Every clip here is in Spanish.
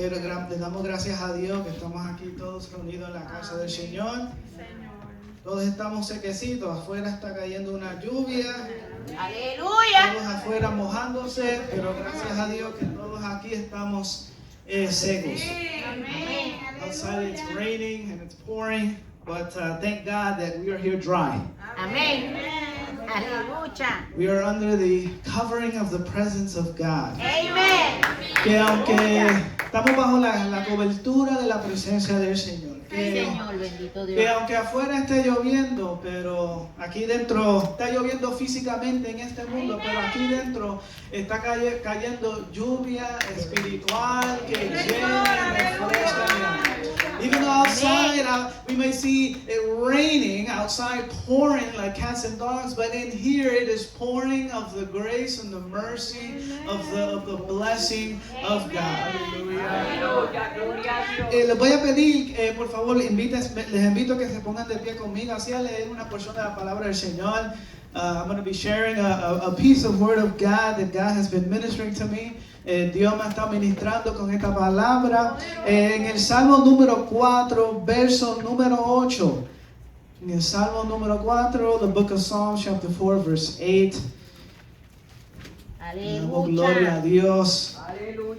Pero le damos gracias a Dios que estamos aquí todos reunidos en la casa del Señor. Todos estamos sequecitos, afuera está cayendo una lluvia. Aleluya. Todos afuera mojándose, pero gracias a Dios que todos aquí estamos secos. Outside it's raining and it's pouring, but thank God that we are here dry. Amén. Aleluya. We are under the covering of the presence of God. Amén. Que aunque estamos bajo la cobertura de la presencia del Señor. Señor, bendito Que Dios. aunque afuera esté lloviendo, pero aquí dentro está lloviendo físicamente en este mundo, pero aquí dentro está cayendo lluvia espiritual que llena y refresca mi alma. Even though outside we may see it raining, outside pouring like cats and dogs, but in here it is pouring of the grace and the mercy of the blessing of God. Les voy a pedir, por favor, les invito a que se pongan de pie conmigo, así a leer una porción de la palabra del Señor. I'm going to be sharing a piece of word of God that God has been ministering to me. Dios me está ministrando con esta palabra en el Salmo número 4, verso número 8. En el Salmo número 4, the book of Psalms, chapter 4, verse 8. Damos gloria a Dios.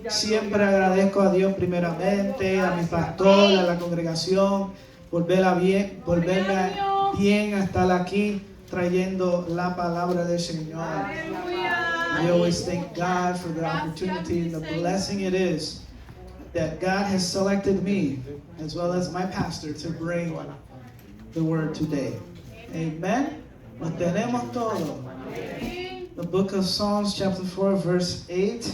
Siempre agradezco a Dios primeramente, a mi pastor, a la congregación, por verme bien a estar aquí trayendo la palabra del Señor. I always thank God for the opportunity and the blessing it is that God has selected me, as well as my pastor, to bring the word today. Amen. Lo tenemos todo. The book of Psalms, chapter 4, verse 8.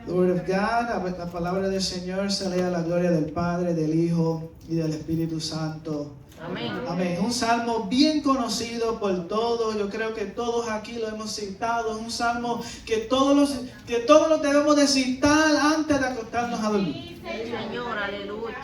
The word of God, la palabra del Señor se lee a la gloria del Padre, del Hijo y del Espíritu Santo. Amén. Amén. Un salmo bien conocido por todos. Yo creo que todos aquí lo hemos citado. Es un salmo que todos lo debemos de citar antes de acostarnos a dormir. Señor, aleluya.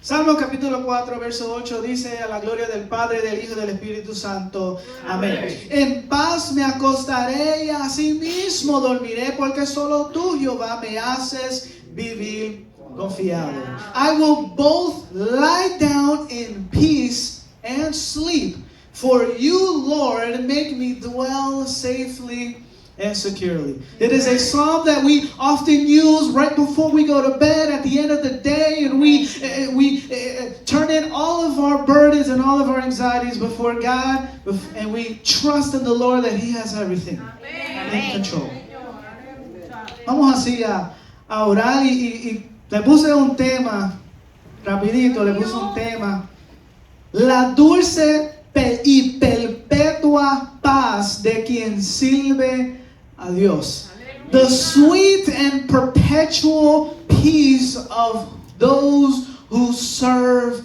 Salmo capítulo 4, verso 8 dice: a la gloria del Padre, del Hijo y del Espíritu Santo. Amén. En paz me acostaré y asimismo dormiré, porque solo tú, Jehová, me haces vivir confiado. I will both lie down in peace and sleep, for you, Lord, make me dwell safely and securely. It is a psalm that we often use right before we go to bed at the end of the day, and we turn in all of our burdens and all of our anxieties before God, and we trust in the Lord that He has everything in control. Vamos así a orar y le puse un tema, rapidito, le puse un tema. La dulce y perpetua paz de quien sirve a Dios. The sweet and perpetual peace of those who serve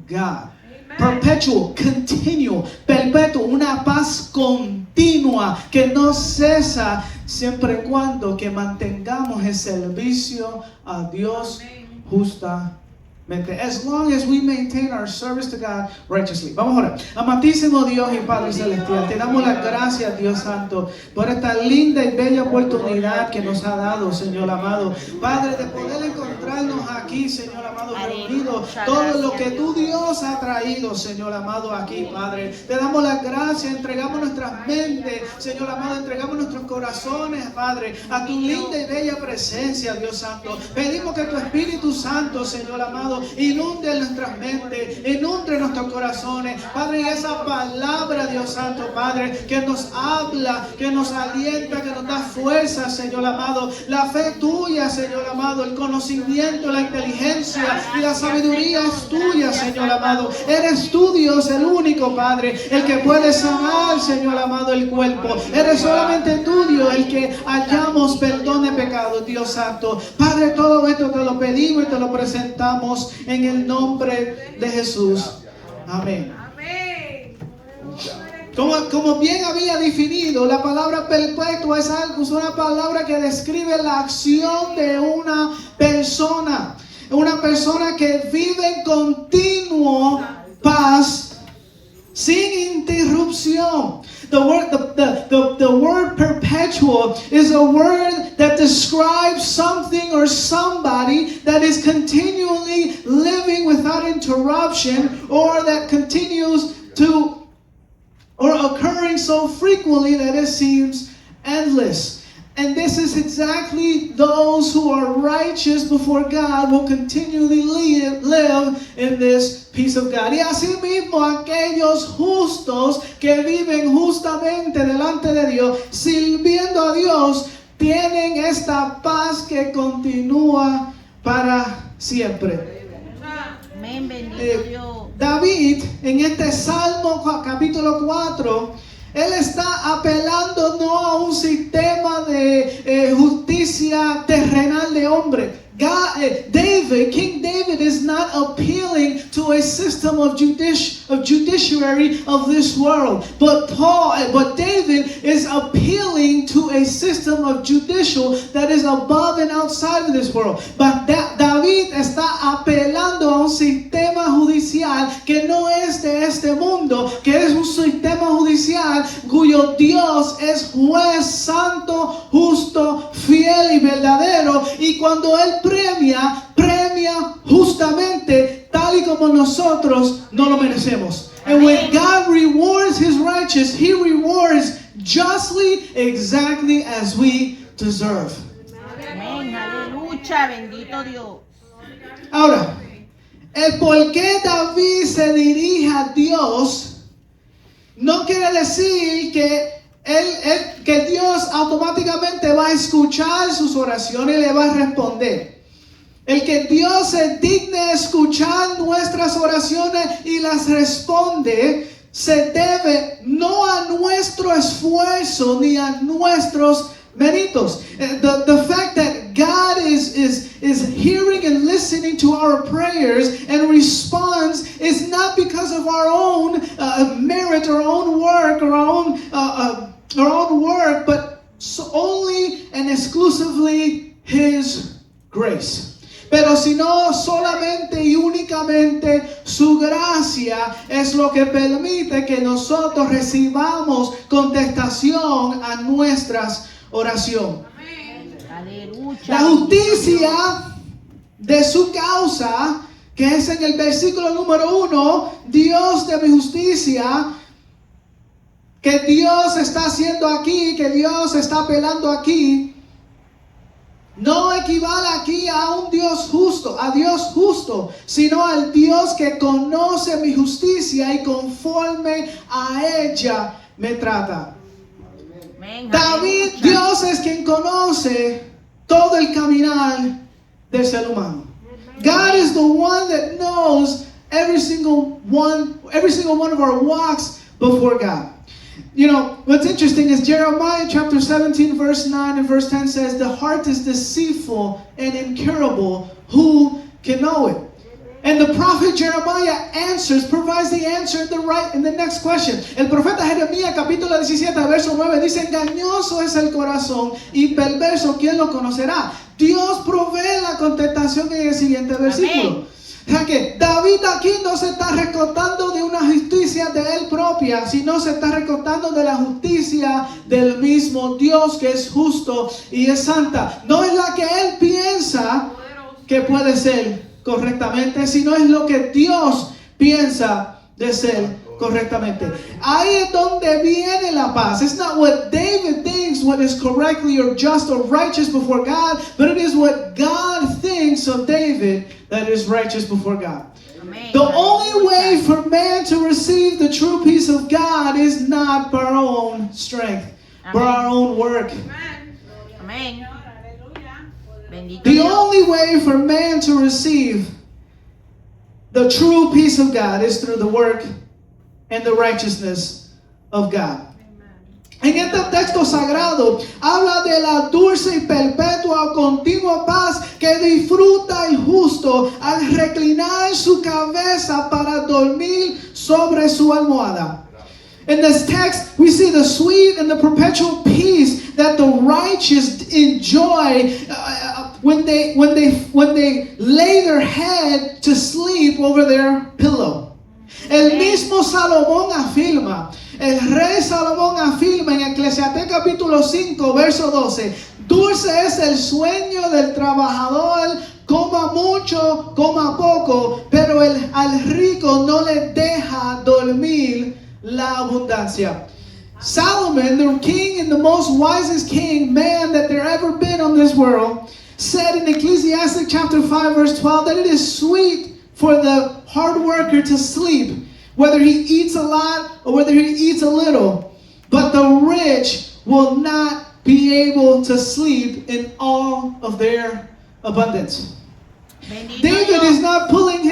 God. Perpetual, continual, perpetuo, una paz continua que no cesa siempre y cuando que mantengamos el servicio a Dios justamente. As long as we maintain our service to God righteously. Vamos a orar. Amantísimo Dios y Padre Celestial, te damos las gracias, Dios Santo, por esta linda y bella oportunidad que nos ha dado, Señor amado. Padre, de poder encontrarnos aquí, Señor amado, reunidos. Todo lo que tú, Dios, ha traído, Señor amado, aquí, Padre. Te damos las gracias, entregamos nuestras mentes, Señor amado, entregamos nuestros corazones, Padre, a tu linda y bella presencia, Dios Santo. Pedimos que tu Espíritu Santo, Señor amado, inunde nuestras mentes, inunde nuestros corazones, Padre, y esa palabra, Dios Santo, Padre, que nos habla, que nos alienta, que nos da fuerza, Señor amado, la fe tuya, Señor amado, el conocimiento, la inteligencia y la sabiduría es tuya, Señor amado. Eres tú, Dios, el único, Padre, el que puede sanar, Señor amado, el cuerpo. Eres solamente tú, Dios, el que hallamos perdón de pecados, Dios Santo. Padre, todo esto te lo pedimos y te lo presentamos en el nombre de Jesús. Amén. Como bien había definido, la palabra perpetua es una palabra que describe la acción de una persona. Una persona que vive en continuo paz, sin interrupción. The word perpetual is a word that describes something or somebody that is continually living without interruption, or that continues to, or occurring so frequently that it seems endless. And this is exactly those who are righteous before God will continually live in this peace of God. Y asimismo aquellos justos que viven justamente delante de Dios, sirviendo a Dios, tienen esta paz que continúa para siempre. Amén, bendito Dios. David, en este Salmo capítulo 4, él está apelando no a un sistema de justicia terrenal de hombre. King David is not appealing to a system of judiciary of this world, but David is appealing to a system of judicial that is above and outside of this world. But David está apelando a un sistema judicial que no es de este mundo, que es un sistema judicial cuyo Dios es juez santo, justo, fiel y verdadero, y cuando él premia justamente tal y como nosotros no lo merecemos. And when God rewards his righteous, he rewards justly, exactly as we deserve. Amén, aleluya, bendito Dios. Ahora, el por qué David se dirige a Dios no quiere decir que que Dios automáticamente va a escuchar sus oraciones y le va a responder. El que Dios se digne escuchar nuestras oraciones y las responde se debe no a nuestro esfuerzo ni a nuestros méritos. The fact that God is hearing and listening to our prayers and responds is not because of our own merit, our own work, our own work, but only and exclusively His grace. Pero si no, solamente y únicamente su gracia es lo que permite que nosotros recibamos contestación a nuestras oraciones. La justicia de su causa, que es en el versículo número 1, Dios de mi justicia, que Dios está haciendo aquí, que Dios está apelando aquí, no equivale aquí a un Dios justo, a Dios justo, sino al Dios que conoce mi justicia y conforme a ella me trata. David, Dios es quien conoce todo el caminar del ser humano. God is the one that knows every single one of our walks before God. You know, what's interesting is Jeremiah chapter 17 verse 9 and verse 10 says, the heart is deceitful and incurable, who can know it? And the prophet Jeremiah provides the answer in the next question. El profeta Jeremías capítulo 17 verso 9 dice, engañoso es el corazón y perverso, ¿quién lo conocerá? Dios provee la contestación en el siguiente versículo. Amén. O sea que David aquí no se está recortando de una justicia de él propia, sino se está recortando de la justicia del mismo Dios que es justo y es santa. No es la que él piensa que puede ser correctamente, sino es lo que Dios piensa de ser correctamente. Ahí es donde viene la paz. It's not what David thinks what is correctly or just or righteous before God, but it is what God thinks of David that is righteous before God. Amen. The only way for man to receive the true peace of God is not by our own strength, by our own work. Amen. The only way for man to receive the true peace of God is through the work and the righteousness of God. En este texto sagrado habla de la dulce y perpetua continua paz que disfruta el justo al reclinar su cabeza para dormir sobre su almohada. In this text, we see the sweet and the perpetual peace that the righteous enjoy when they lay their head to sleep over their pillow. El mismo Salomón afirma, el rey Salomón afirma en Eclesiastés capítulo 5, verso 12, dulce es el sueño del trabajador, coma mucho, coma poco, pero al rico no le deja dormir la abundancia. Solomon, the king and the most wisest king man that there ever been on this world, said in Ecclesiastes chapter 5 verse 12 that it is sweet for the hard worker to sleep, whether he eats a lot or whether he eats a little, but the rich will not be able to sleep in all of their abundance. Bendito David Dios. is not putting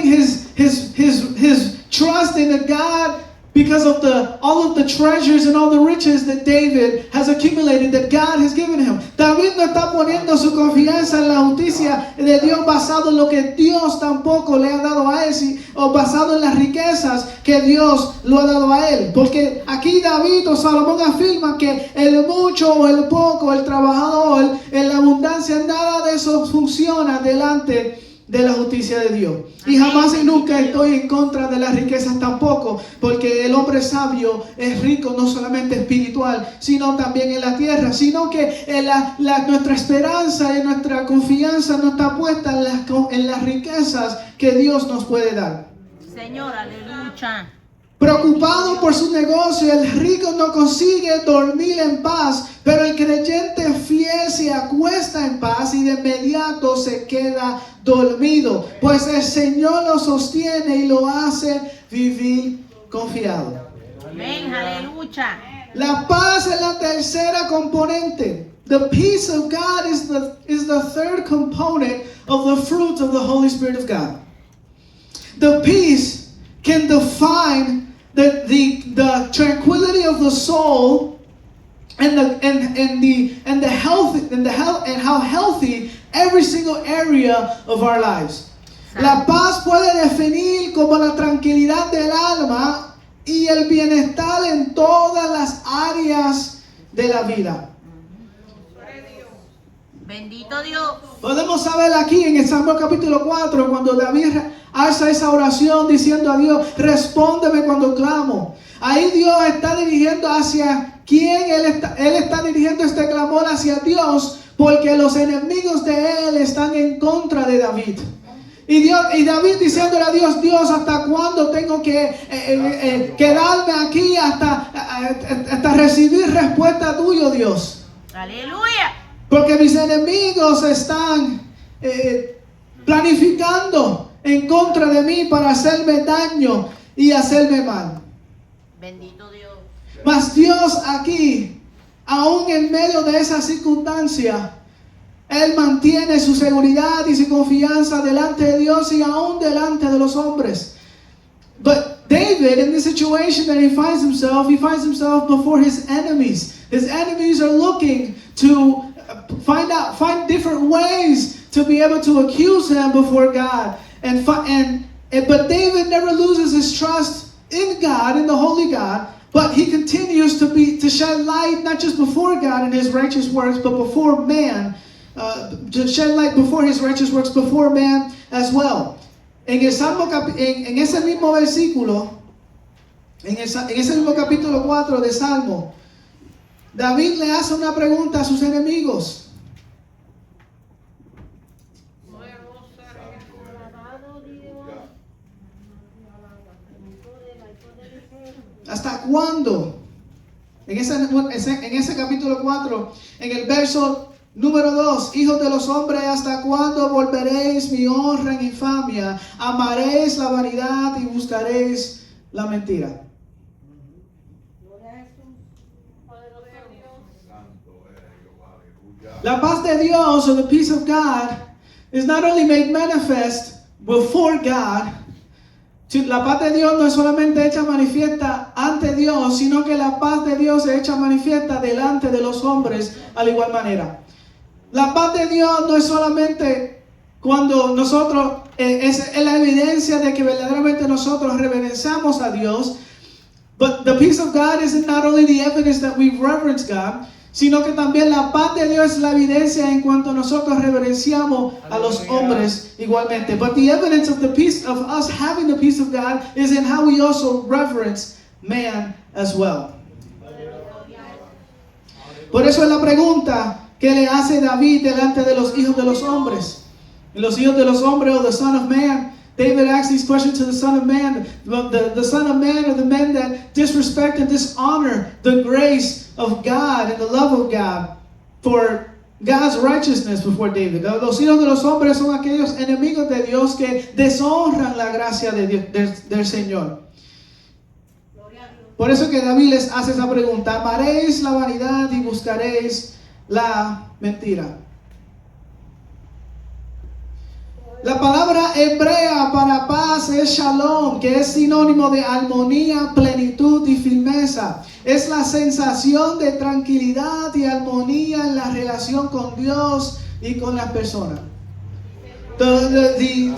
his trust in a God because of all of the treasures and all the riches that David has accumulated, that God has given him. David no está poniendo su confianza en la justicia de Dios basado en lo que Dios tampoco le ha dado a él, o basado en las riquezas que Dios lo ha dado a él. Porque aquí David o Salomón afirma que el mucho o el poco, el trabajador, en la abundancia, nada de eso funciona delante de la justicia de Dios. Y jamás y nunca estoy en contra de las riquezas tampoco, porque el hombre sabio es rico no solamente espiritual, sino también en la tierra, sino que nuestra esperanza y nuestra confianza no está puesta en las riquezas que Dios nos puede dar. Señor, aleluya. Preocupado por su negocio, el rico no consigue dormir en paz, pero el creyente fiel se acuesta en paz y de inmediato se queda dormido, pues el Señor lo sostiene y lo hace vivir confiado. Amén, aleluya. La paz es la tercera componente. The peace of God is the third component of the fruit of the Holy Spirit of God. The peace can define the tranquility of the soul and how healthy every single area of our lives. La paz puede definir como la tranquilidad del alma y el bienestar en todas las áreas de la vida. Bendito Dios. Podemos saber aquí en el Salmo capítulo 4 cuando David hace esa oración diciendo a Dios, respóndeme cuando clamo. Ahí Dios está dirigiendo hacia quién. Él está dirigiendo este clamor hacia Dios porque los enemigos de él están en contra de David. Y David diciéndole a Dios, ¿hasta cuándo tengo que quedarme aquí hasta recibir respuesta tuya, Dios? Aleluya. Porque mis enemigos están planificando en contra de mí para hacerme daño y hacerme mal. Bendito Dios. Mas Dios aquí, aún en medio de esa circunstancia, Él mantiene su seguridad y su confianza delante de Dios y aún delante de los hombres. But David, in this situation that he finds himself before his enemies. His enemies are looking to find different ways to be able to accuse him before God. But David never loses his trust in God, in the holy God, but he continues to shed light not just before God in his righteous works, but before man, to shed light before his righteous works before man as well. En ese mismo versículo, en ese mismo capítulo 4 de Salmo, David le hace una pregunta a sus enemigos. ¿Hasta cuándo? En ese capítulo 4, en el verso número 2, hijos de los hombres, ¿hasta cuándo volveréis mi honra en infamia? Amaréis la vanidad y buscaréis la mentira. La paz de Dios, or the peace of God, is not only made manifest before God. La paz de Dios no es solamente hecha manifiesta ante Dios, sino que la paz de Dios es hecha manifiesta delante de los hombres al igual manera. La paz de Dios no es solamente cuando nosotros, es la evidencia de que verdaderamente nosotros reverenciamos a Dios. But the peace of God isn't not only the evidence that we reverence God, sino que también la paz de Dios es la evidencia en cuanto nosotros reverenciamos a los hombres igualmente. But the evidence of the peace of us having the peace of God is in how we also reverence man as well. Por eso es la pregunta que le hace David delante de los hijos de los hombres. Los hijos de los hombres, o the son of man. David asks these questions to the son of man. The son of man are the men that disrespect and dishonor the grace of God and the love of God for God's righteousness before David. Los hijos de los hombres son aquellos enemigos de Dios que deshonran la gracia de Dios, del Señor. Por eso que David les hace esa pregunta: amaréis la vanidad y buscaréis la mentira. La palabra hebrea para paz es shalom, que es sinónimo de armonía, plenitud y firmeza. Es la sensación de tranquilidad y armonía en la relación con Dios y con las personas. The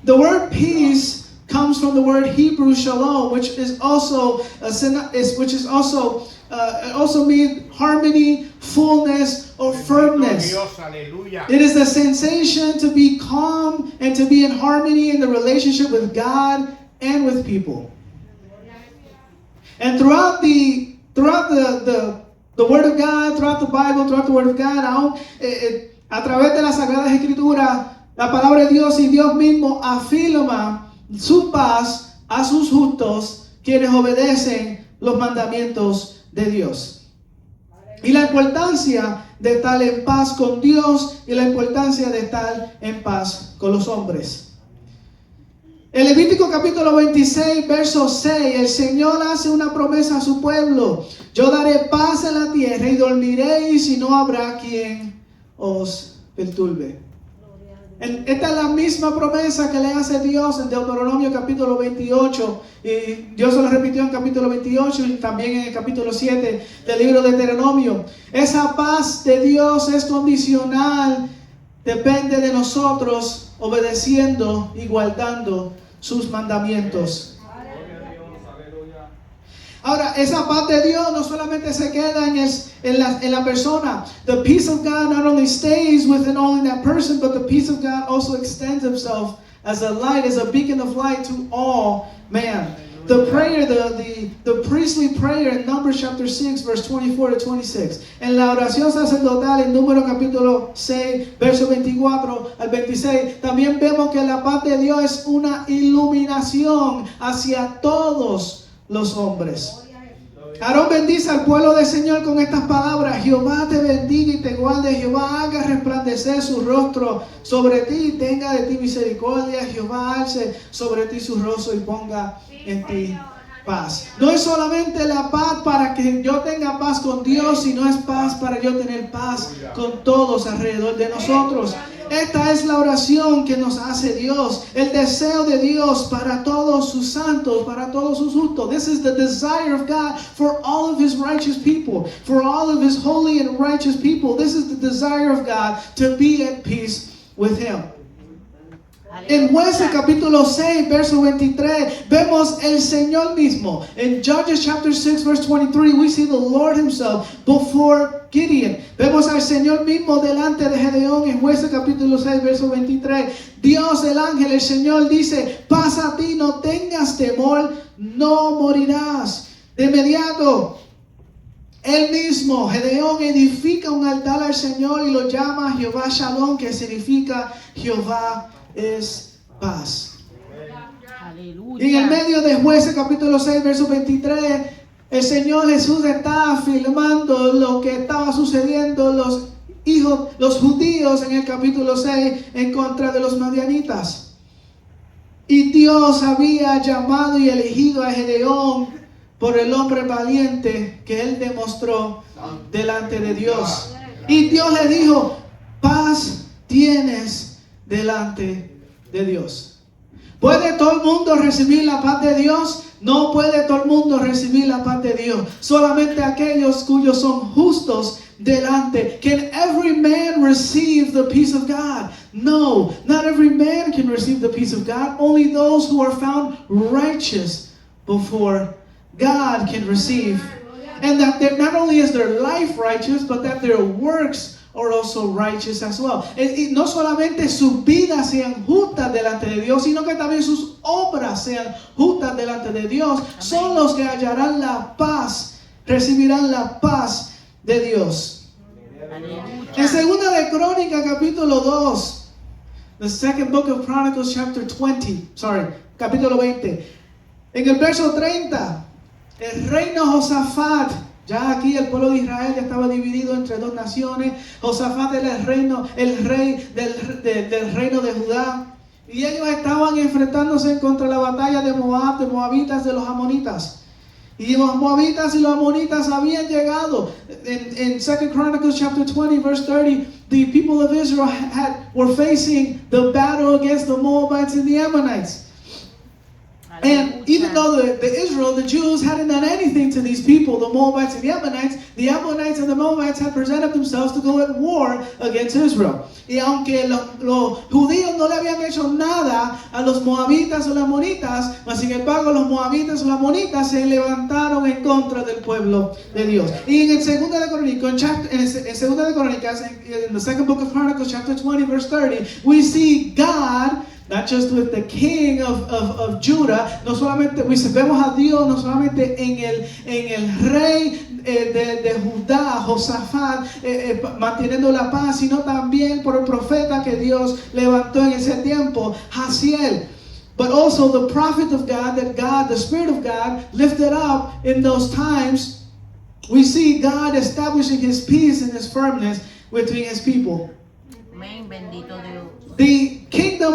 word peace comes from the word Hebrew shalom, which also means harmony, fullness, or firmness. It is the sensation to be calm and to be in harmony in the relationship with God and with people. And throughout the Word of God, throughout the Bible, throughout the Word of God, a través de las Sagradas Escrituras, la palabra de Dios y Dios mismo afirma su paz a sus justos, quienes obedecen los mandamientos de Dios. Y la importancia de estar en paz con Dios y la importancia de estar en paz con los hombres. En Levítico capítulo 26, verso 6, el Señor hace una promesa a su pueblo: yo daré paz en la tierra y dormiréis y no habrá quien os perturbe. Esta es la misma promesa que le hace Dios en Deuteronomio capítulo 28, y Dios se lo repitió en capítulo 28 y también en el capítulo 7 del libro de Deuteronomio. Esa paz de Dios es condicional, depende de nosotros obedeciendo y guardando sus mandamientos. Ahora, esa paz de Dios no solamente se queda en la persona. The peace of God not only stays within only that person, but the peace of God also extends itself as a light, as a beacon of light to all man. The prayer, the priestly prayer in Numbers chapter 6, verse 24 to 26. En la oración sacerdotal en Número capítulo 6, verso 24 al 26, también vemos que la paz de Dios es una iluminación hacia todos los hombres. Aarón bendice al pueblo del Señor con estas palabras: Jehová te bendiga y te guarde, Jehová haga resplandecer su rostro sobre ti y tenga de ti misericordia, Jehová alce sobre ti su rostro y ponga en ti paz. No es solamente la paz para que yo tenga paz con Dios, sino es paz para yo tener paz con todos alrededor de nosotros. Esta es la oración que nos hace Dios, el deseo de Dios para todos sus santos, para todos sus justos. This is the desire of God for all of His righteous people, for all of His holy and righteous people. This is the desire of God, to be at peace with Him. En Jueces capítulo 6, verso 23, vemos el Señor mismo. En Judges chapter 6, verse 23, we see the Lord Himself before Gideon. Vemos al Señor mismo delante de Gedeón. En Jueces capítulo 6, verso 23, Dios, el ángel, el Señor dice: paz a ti, no tengas temor, no morirás. De inmediato, él mismo, Gedeón, edifica un altar al Señor y lo llama Jehová Shalom, que significa Jehová es paz. Aleluya. Y en el medio de Jueces capítulo 6, verso 23, el Señor Jesús está afirmando lo que estaba sucediendo los judíos en el capítulo 6 en contra de los madianitas. Y Dios había llamado y elegido a Gedeón por el hombre valiente que él demostró delante de Dios. Y Dios le dijo: paz tienes delante de Dios. ¿Puede todo el mundo recibir la paz de Dios? No puede todo el mundo recibir la paz de Dios. Solamente aquellos cuyos son justos delante. Can every man receive the peace of God? No, not every man can receive the peace of God. Only those who are found righteous before God can receive And that not only is their life righteous, but that their works are also righteous as well. Y no solamente sus vidas sean justas delante de Dios, sino que también sus obras sean justas delante de Dios. Amén. Son los que hallarán la paz, recibirán la paz de Dios. Aleluya. En segunda de Crónicas capítulo 2, the second book of Chronicles chapter 20, capítulo 20. En el verso 30, el reino Josafat, ya aquí el pueblo de Israel ya estaba dividido entre dos naciones. Josafat era el rey del reino de Judá. Y ellos estaban enfrentándose contra la batalla de Moab, de moabitas, de los amonitas. Y los moabitas y los amonitas habían llegado. In 2 Chronicles chapter 20 verse 30, the people of Israel were facing the battle against the Moabites and the Ammonites. And even though the Jews hadn't done anything to these people, the Moabites and the Ammonites and the Moabites had presented themselves to go at war against Israel. Y aunque los judíos no le habían hecho nada a los moabitas o las amonitas, mas sin embargo los moabitas o las amonitas se levantaron en contra del pueblo de Dios. Y en Segunda de Crónicas, in the second book of Chronicles, chapter 20, verse 30, we see God, not just with the king of Judah, no solamente vemos a Dios, no solamente en el rey de Judá, Josafat, manteniendo la paz, sino también por el profeta que Dios levantó en ese tiempo, Jaziel. But also the prophet of God, that God, the Spirit of God, lifted up in those times. We see God establishing His peace and His firmness between His people. Amén, bendito Dios. The kingdom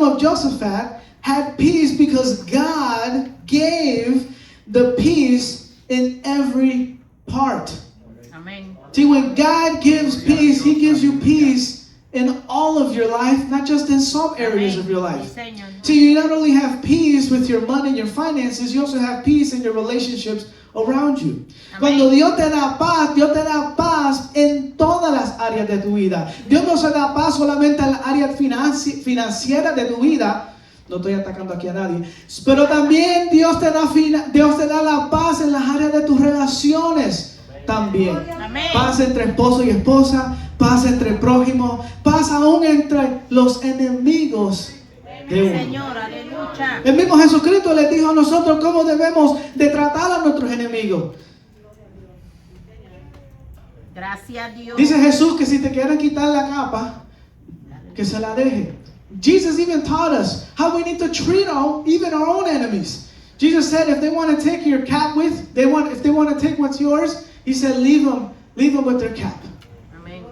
of Josaphat had peace because God gave the peace in every part. Amen. See, when God gives peace, He gives you peace in all of your life, not just in some areas of your life. So you not only have peace with your money and your finances, you also have peace in your relationships around you. Amén. Cuando Dios te da paz en todas las áreas de tu vida. Dios no se da paz solamente en la área financiera de tu vida. No estoy atacando aquí a nadie. Pero también Dios te da la paz en las áreas de tus relaciones. También. Amén. Paz entre esposo y esposa, paz entre prójimos, paz aún entre los enemigos de uno. Señor, aleluya. El mismo Jesucristo les dijo a nosotros cómo debemos de tratar a nuestros enemigos. Gracias a Dios. Dice Jesús que si te quieren quitar la capa, que se la deje. Jesus even taught us how we need to treat even our own enemies. Jesus said if they want to take your cap if they want to take what's yours, He said leave them with their cap. Amen.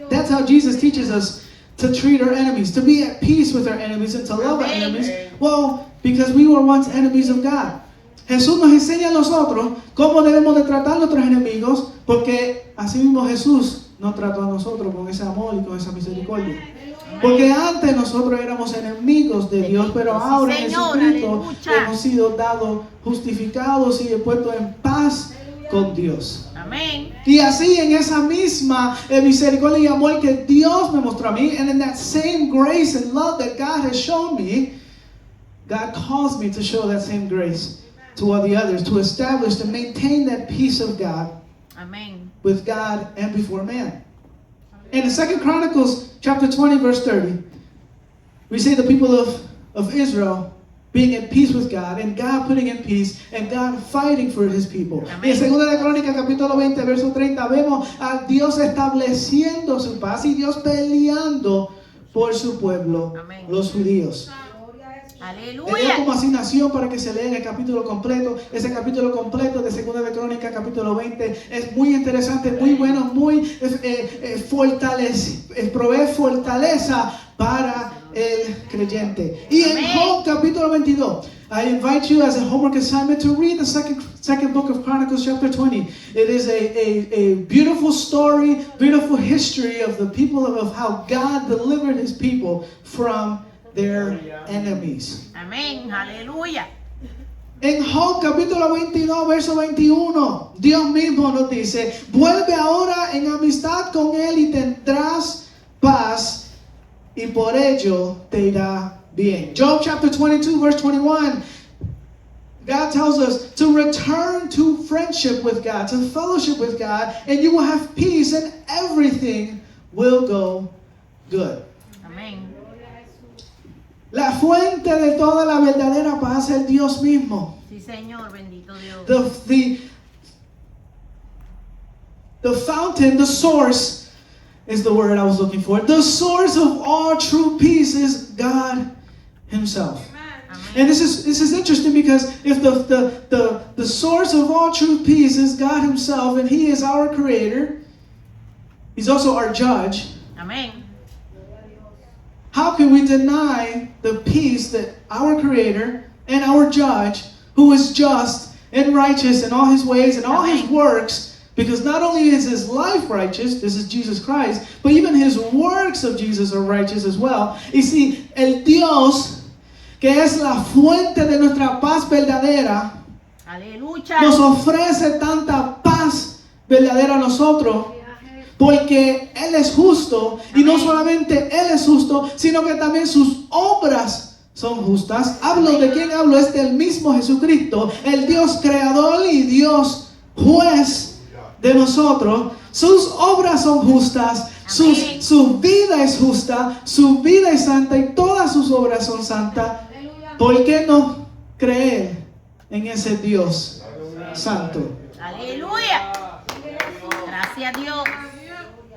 That's how Jesus teaches us to treat our enemies, to be at peace with our enemies and to love our enemies. Well, because we were once enemies of God. Jesús nos enseña a nosotros cómo debemos de tratar a nuestros enemigos, porque así mismo Jesús nos trató a nosotros con ese amor y con esa misericordia. Porque antes nosotros éramos enemigos de Dios, pero ahora en Jesucristo hemos sido dados, justificados y puestos en paz con Dios. Amén. Y así en esa misma misericordia y amor que Dios me mostró a mí, and in that same grace and love that God has shown me, God calls me to show that same grace to all the others, to establish, to maintain that peace of God. Amén. With God and before man. In 2 Chronicles chapter 20 verse 30, we see the people of Israel being at peace with God, and God putting in peace, and God fighting for His people. Y en 2 de Crónicas capítulo 20 verso 30 vemos a Dios estableciendo su paz y Dios peleando por su pueblo, Amén. Los judíos. Aleluya. Le dio como asignación para que se lea el capítulo completo. Ese capítulo completo de 2 de Crónicas capítulo 20 es muy interesante, muy bueno, muy provee fortaleza para el creyente. Y en Job capítulo 22, I invite you as a homework assignment to read the second book of Chronicles chapter 20. It is a beautiful story, beautiful history of the people, of how God delivered His people from their enemies. Amén, aleluya. En Job capítulo 22 verso 21, Dios mismo nos dice: vuelve ahora en amistad con Él y tendrás paz, y por ello te irá bien. Job chapter 22 verse 21, God tells us to return to friendship with God, to fellowship with God, and you will have peace and everything will go good. Amén. La fuente de toda la verdadera paz es Dios mismo. Sí, Señor, bendito Dios. The fountain, the source is the word I was looking for. The source of all true peace is God Himself. Amén. And this is interesting because if the source of all true peace is God Himself and He is our creator, He's also our judge, Amén. how can we deny the peace that our creator and our judge, who is just and righteous in all His ways and all His Amen. works, because not only is His life righteous, this is Jesus Christ, but even His works of Jesus are righteous as well. Y si el Dios, que es la fuente de nuestra paz verdadera, Aleluya. nos ofrece tanta paz verdadera a nosotros, porque Él es justo, y no Amén. solamente Él es justo, sino que también sus obras son justas. Hablo de quién hablo, es del mismo Jesucristo, el Dios creador y Dios juez de nosotros. Sus obras son justas, Amén. su vida es justa, su vida es santa y todas sus obras son santas. ¿Por qué no creer en ese Dios santo? Aleluya. Gracias a Dios.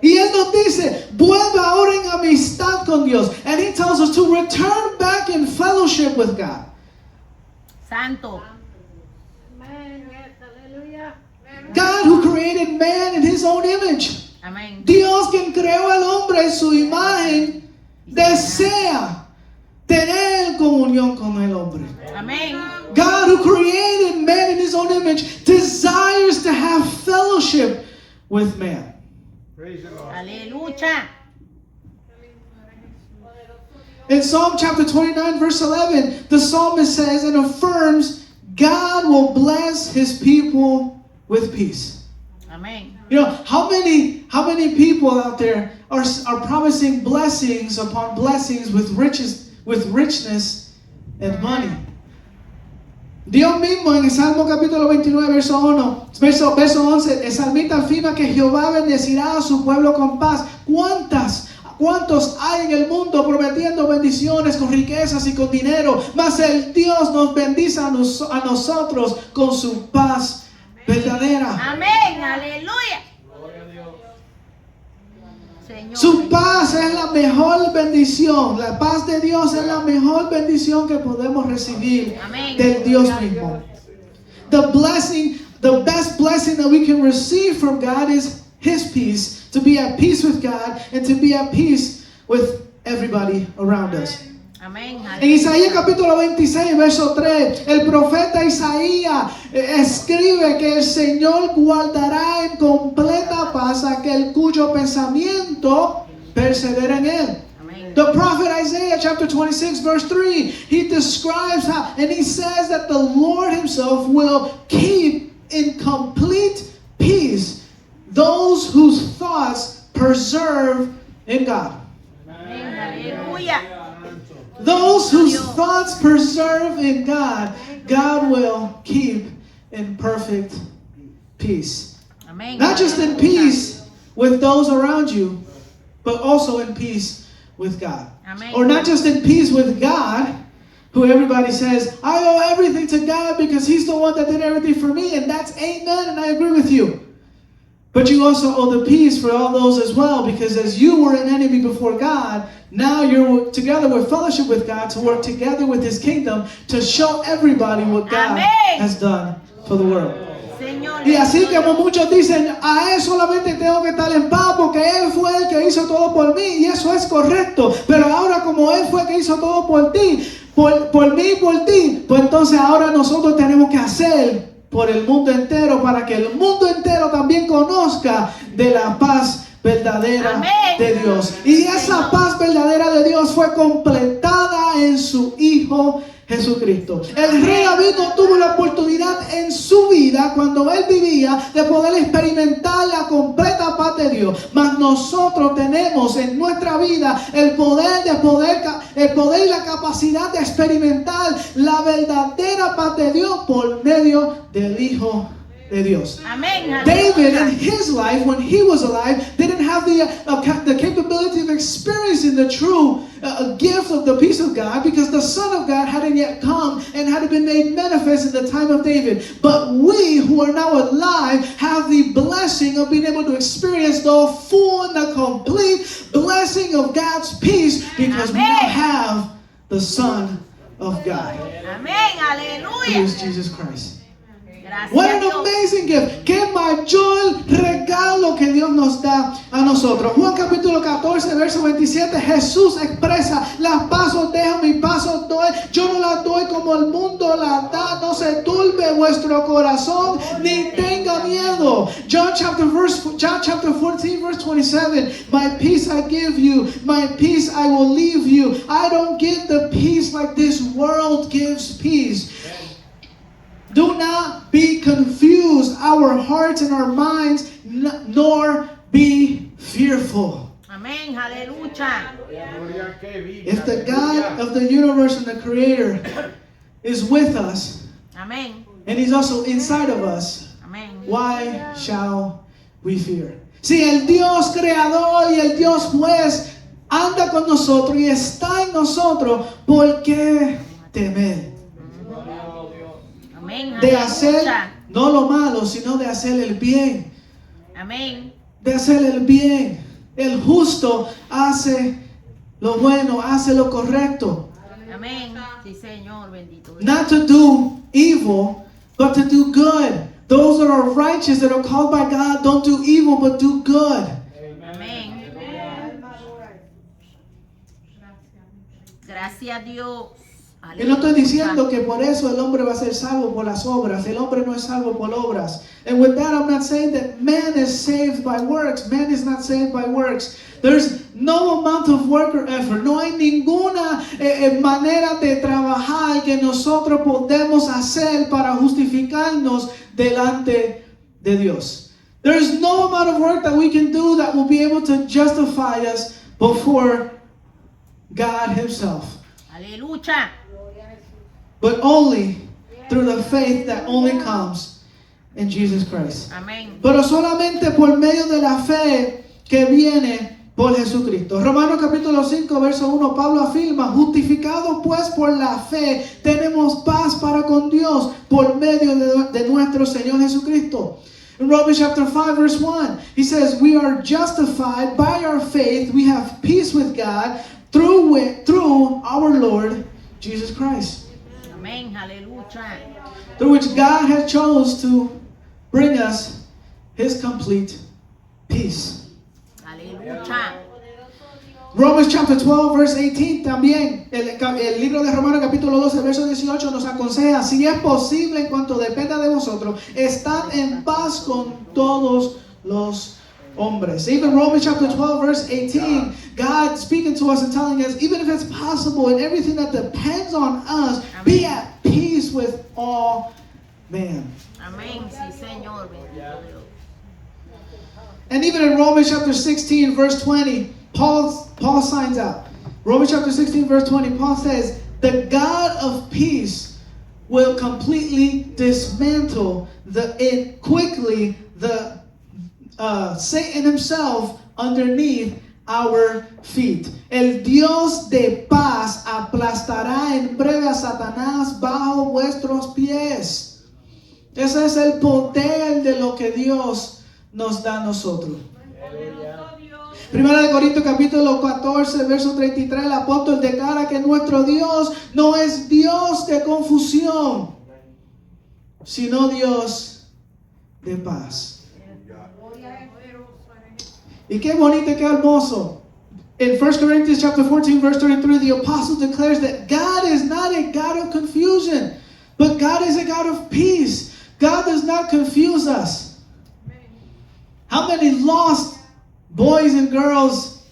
Y Él nos dice, vuelva ahora en amistad con Dios. And He tells us to return back in fellowship with God. Santo. God who created man in His own image. Amén. Dios quien creó al hombre en su imagen, desea tener comunión con el hombre. Amén. God who created man in His own image desires to have fellowship with man. Aleluya. In Psalm chapter 29 verse 11, the psalmist says and affirms, God will bless His people with peace. Amén. You know, how many people out there are promising blessings upon blessings with richness and money? Dios mismo en el Salmo capítulo 29 verso 11, el salmista afirma que Jehová bendecirá a su pueblo con paz. ¿Cuántos hay en el mundo prometiendo bendiciones con riquezas y con dinero? Mas el Dios nos bendice a nosotros con su paz verdadera. Amén. Aleluya. Señor. Su paz es la mejor bendición. La paz de Dios es la mejor bendición que podemos recibir Amén. del Dios mismo. The best blessing that we can receive from God is His peace. To be at peace with God and to be at peace with everybody around us. Amén. En Isaías capítulo 26, verso 3, el profeta Isaías escribe que el Señor guardará en completa paz a aquel cuyo pensamiento persevera en Él. Amén. The prophet Isaiah chapter 26 verse 3, he describes how, and he says that the Lord Himself will keep in complete peace those whose thoughts preserve in God. Amén. Aleluya. Those whose thoughts preserve in God, God will keep in perfect peace. Amén. Not just in peace with those around you, but also in peace with God. Amén. Or not just in peace with God, who everybody says, I owe everything to God because He's the one that did everything for me, and that's amen, and I agree with you. But you also owe the peace for all those as well, because as you were an enemy before God, now you're together with fellowship with God to work together with His kingdom to show everybody what God Amén. has done for the world. Señor. Y así como muchos dicen, a Él solamente tengo que estar en paz porque Él fue el que hizo todo por mí, y eso es correcto. Pero ahora como Él fue el que hizo todo por ti, por mí y por ti, pues entonces ahora nosotros tenemos que hacer por el mundo entero para que el mundo entero también conozca de la paz verdadera Amén. de Dios. Y esa paz verdadera de Dios fue completada en su Hijo Jesucristo. El rey David no tuvo la oportunidad en su vida, cuando él vivía, de poder experimentar la completa paz de Dios. Mas nosotros tenemos en nuestra vida el poder y la capacidad de experimentar la verdadera paz de Dios por medio del Hijo de Dios. Amén. David, in Aleluya. his life, when he was alive, didn't have the capability of experiencing the true gift of the peace of God, because the Son of God hadn't yet come and hadn't been made manifest in the time of David. But we who are now alive have the blessing of being able to experience the full and the complete blessing of God's peace, because we now Amen. have the Son of God, Amén. who Aleluya. is Jesus Christ. Gracias What a an Dios. amazing gift. Qué mayor regalo que Dios nos da a nosotros. Juan capítulo 14, verso 27, Jesús expresa: la paz os dejo, mi paz os doy. Yo no la doy como el mundo la da. No se turbe vuestro corazón, ni tenga miedo. John chapter 14, verse 27, my peace I give you, my peace I will leave you. I don't give the peace like this world gives peace. Do not be confused, our hearts and our minds, nor be fearful. Amén. Aleluya. If the God of the universe and the Creator is with us, Amén. and He's also inside of us, Amén. why shall we fear? Si el Dios creador y el Dios juez anda con nosotros y está en nosotros, ¿por qué temer? Amén. De hacer Aleluya. no lo malo, sino de hacer el bien. Amén. De hacer el bien. El justo hace lo bueno, hace lo correcto. Amén. Sí, Señor, bendito Dios. Not to do evil, but to do good. Those that are righteous, that are called by God, don't do evil, but do good. Amén. Gracias a Dios. Y no estoy diciendo Aleluya. que por eso el hombre va a ser salvo por las obras. El hombre no es salvo por obras. And with that, I'm not saying that man is saved by works. Man is not saved by works. There's no amount of work or effort. No hay ninguna manera de trabajar que nosotros podemos hacer para justificarnos delante de Dios. There's no amount of work that we can do that will be able to justify us before God Himself. Aleluya. But only through the faith that only comes in Jesus Christ. Amén. Pero solamente por medio de la fe que viene por Jesucristo. Romanos capítulo 5, verso 1, Pablo afirma: justificados pues por la fe, tenemos paz para con Dios por medio de nuestro Señor Jesucristo. In Romans chapter 5, verse 1, he says, we are justified by our faith, we have peace with God through our Lord Jesus Christ. Amén. Aleluya. Through which God has chose to bring us His complete peace. Aleluya. Romans chapter 12, verse 18 también, el libro de Romanos capítulo 12, verso 18 nos aconseja: si es posible en cuanto dependa de vosotros, estad en paz con todos los hombres. Even Romans chapter 12, verse 18, God speaking to us and telling us, even if it's possible in everything that depends on us, be at peace with all men. Amén. Sí, Señor, bendito Dios. And even in Romans chapter 16, verse 20, Paul signs out. Romans chapter 16, verse 20, Paul says, the God of peace will completely dismantle quickly Satan himself underneath our feet. El Dios de paz aplastará en breve a Satanás bajo vuestros pies. Ese es el poder de lo que Dios nos da a nosotros. Primera de Corintios capítulo 14, verso 33, el apóstol declara que nuestro Dios no es Dios de confusión, sino Dios de paz. Y qué bonito y qué hermoso. In 1 Corinthians chapter 14, verse 33, the apostle declares that God is not a God of confusion, but God is a God of peace. God does not confuse us. How many lost boys and girls,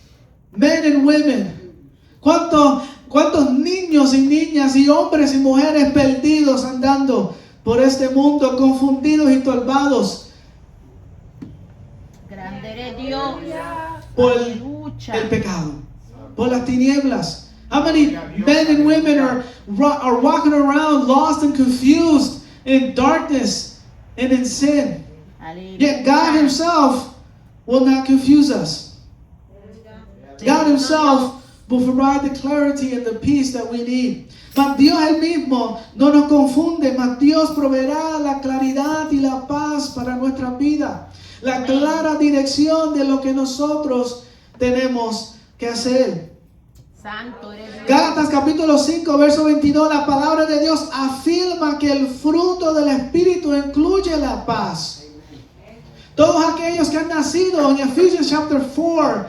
men and women, cuántos ¿Cuántos niños y niñas y hombres y mujeres perdidos andando por este mundo, confundidos y turbados Grande eres Dios. por Aleluya. el pecado, por las tinieblas? How many men and women are walking around lost and confused in darkness and in sin? Yet God Aleluya. Himself will not confuse us. God Himself will provide the clarity and the peace that we need. Mas Dios Él mismo no nos confunde, mas Dios proveerá la claridad y la paz para nuestra vida, la clara dirección de lo que nosotros tenemos que hacer. Santo eres Dios. Gálatas capítulo 5, verso 22, la palabra de Dios afirma que el fruto del Espíritu incluye la paz. Todos aquellos que han nacido en Ephesians chapter 4,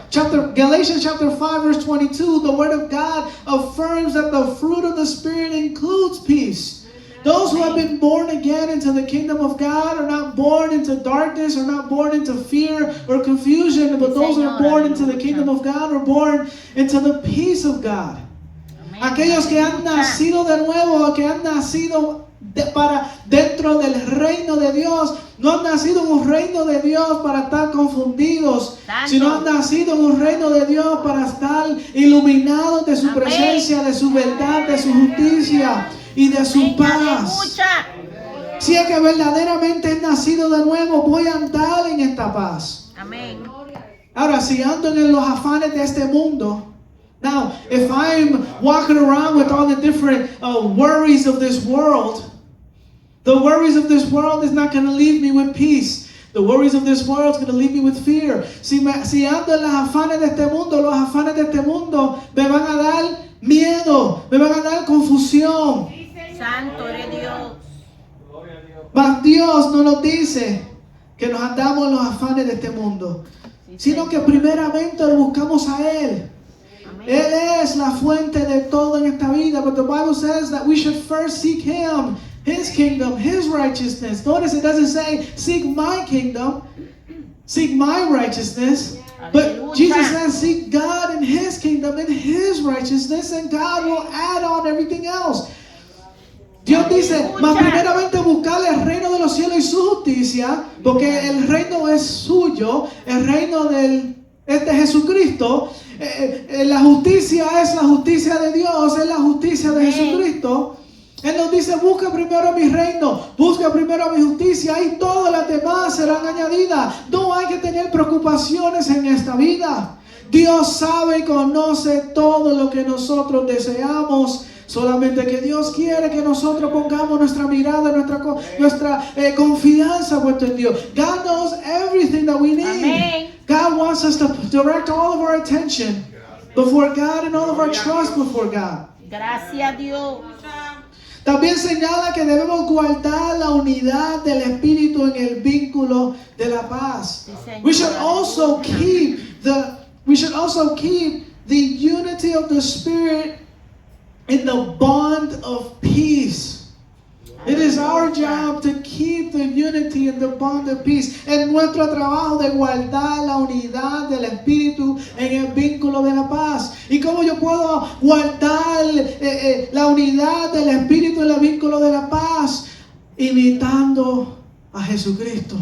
Galatians chapter 5, verse 22, the word of God affirms that the fruit of the Spirit includes peace. Those who have been born again into the kingdom of God are not born into darkness, are not born into fear or confusion, but those who are born into the kingdom of God are born into the peace of God. Amén. Aquellos que han Aleluya. nacido de nuevo, que han nacido para dentro del reino de Dios, no han nacido en un reino de Dios para estar confundidos, Santo. sino han nacido en un reino de Dios para estar iluminados de su Amén. presencia, de su verdad, de su justicia y de su Amén. paz. Aleluya. Si es que verdaderamente he nacido de nuevo, voy a andar en esta paz. Amén. Ahora, si ando en los afanes de este mundo, now, if I'm walking around with all the different worries of this world, the worries of this world is not going to leave me with peace. The worries of this world is going to leave me with fear. Si ando en los afanes de este mundo, los afanes de este mundo me van a dar miedo, me van a dar confusión. Santo eres Dios. Mas Dios no nos dice que nos andamos en los afanes de este mundo, sino que primeramente lo buscamos a Él. Amén. Él es la fuente de todo en esta vida. But the Bible says that we should first seek Him, His kingdom, His righteousness. Notice it doesn't say, seek my kingdom, seek my righteousness. But Aleluya. Jesus says, seek God and His kingdom and His righteousness, and God will add on everything else. Dios dice, mas primeramente buscar el reino de los cielos y su justicia, porque el reino es suyo, el reino de Jesucristo. La justicia es la justicia de Dios, es la justicia de Jesucristo. Él nos dice, busca primero mi reino, busca primero mi justicia y todas las demás serán añadidas. No hay que tener preocupaciones en esta vida. Dios sabe y conoce todo lo que nosotros deseamos. Solamente que Dios quiere que nosotros pongamos nuestra mirada, nuestra confianza puesta en Dios. God knows everything that we need. Amén. God wants us to direct all of our attention before God and all of our trust before God. Gracias a Dios. También señala que debemos guardar la unidad del Espíritu en el vínculo de la paz. Sí, Señor. We should also keep the unity of the Spirit in the bond of peace. It is our job to keep the unity and the bond of peace. Es nuestro trabajo de guardar la unidad del Espíritu en el vínculo de la paz. ¿Y cómo yo puedo guardar la unidad del Espíritu en el vínculo de la paz? Imitando a Jesucristo.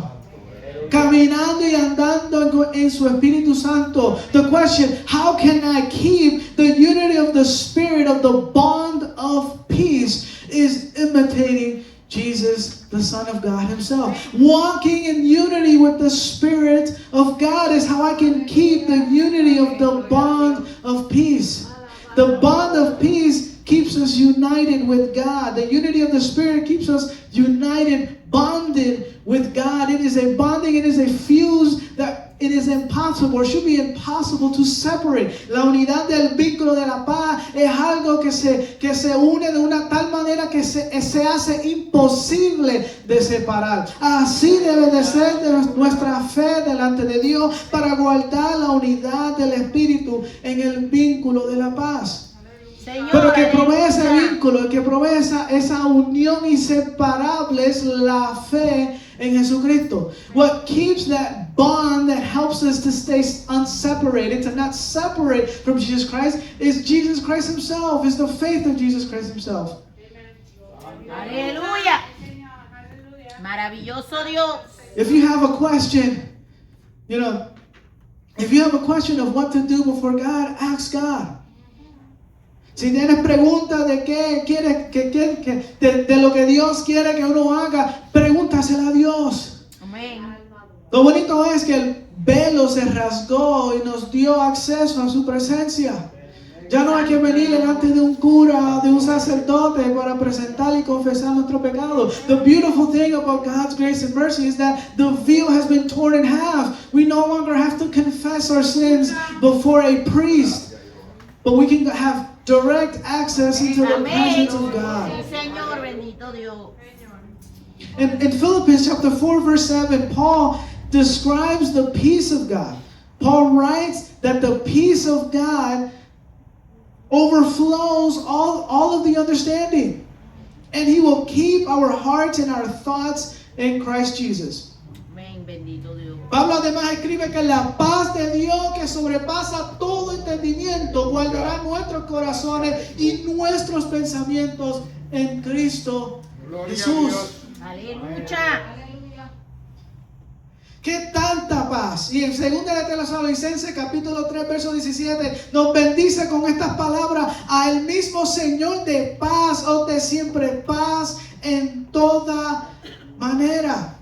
Caminando y andando en su Espíritu Santo. The question, how can I keep the unity of the Spirit, of the bond of peace, is imitating Jesus, the Son of God Himself. Walking in unity with the Spirit of God is how I can keep the unity of the bond of peace. The bond of peace keeps us united with God. The unity of the Spirit keeps us united, bonded with God. It is a bonding, it is a fuse that it is impossible, or should be impossible to separate. La unidad del vínculo de la paz es algo que se une de una tal manera que se hace imposible de separar. Así debe de ser nuestra fe delante de Dios para guardar la unidad del Espíritu en el vínculo de la paz. Señor, Pero que provee ese aleluya. vínculo, que provee esa unión inseparable es la fe en Jesucristo. What keeps that bond that helps us to stay unseparated, to not separate from Jesus Christ, is Jesus Christ himself, is the faith of Jesus Christ himself. Aleluya. Maravilloso Dios. If you have a question, if you have a question of what to do before God, ask God. Si tienes preguntas de qué quiere, de lo que Dios quiere que uno haga, pregúntasela a Dios. Amén. Lo bonito es que el velo se rasgó y nos dio acceso a su presencia. Ya no hay que venir delante de un cura, de un sacerdote para presentar y confesar nuestro pecado. The beautiful thing about God's grace and mercy is that the veil has been torn in half. We no longer have to confess our sins before a priest, but we can have direct access into the presence of God. Sí, Señor, bendito Dios. In Philippians chapter 4 verse 7, Paul describes the peace of God. Paul writes that the peace of God overflows all of the understanding, and he will keep our hearts and our thoughts in Christ Jesus. Amén, bendito Dios. Pablo además escribe que la paz de Dios que sobrepasa todo entendimiento guardará nuestros corazones y nuestros pensamientos en Cristo Jesús. Aleluya. ¿Qué tanta paz? Y en 2 de Tesalonicenses capítulo 3 verso 17 nos bendice con estas palabras: a el mismo Señor de paz os dé siempre paz en toda manera.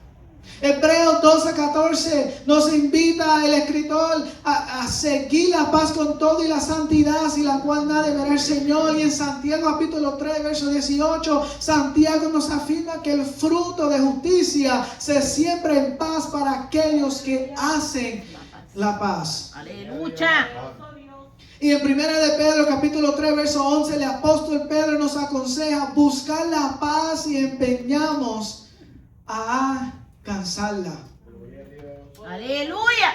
Hebreos 12:14 nos invita el escritor a seguir la paz con todo y la santidad, sin la cual nadie verá al Señor. Y en Santiago capítulo 3 verso 18, Santiago nos afirma que el fruto de justicia se siembra en paz para aquellos que hacen la paz. Aleluya. Y en 1 de Pedro capítulo 3 verso 11, el apóstol Pedro nos aconseja buscar la paz y empeñamos a alcanzarla. Aleluya.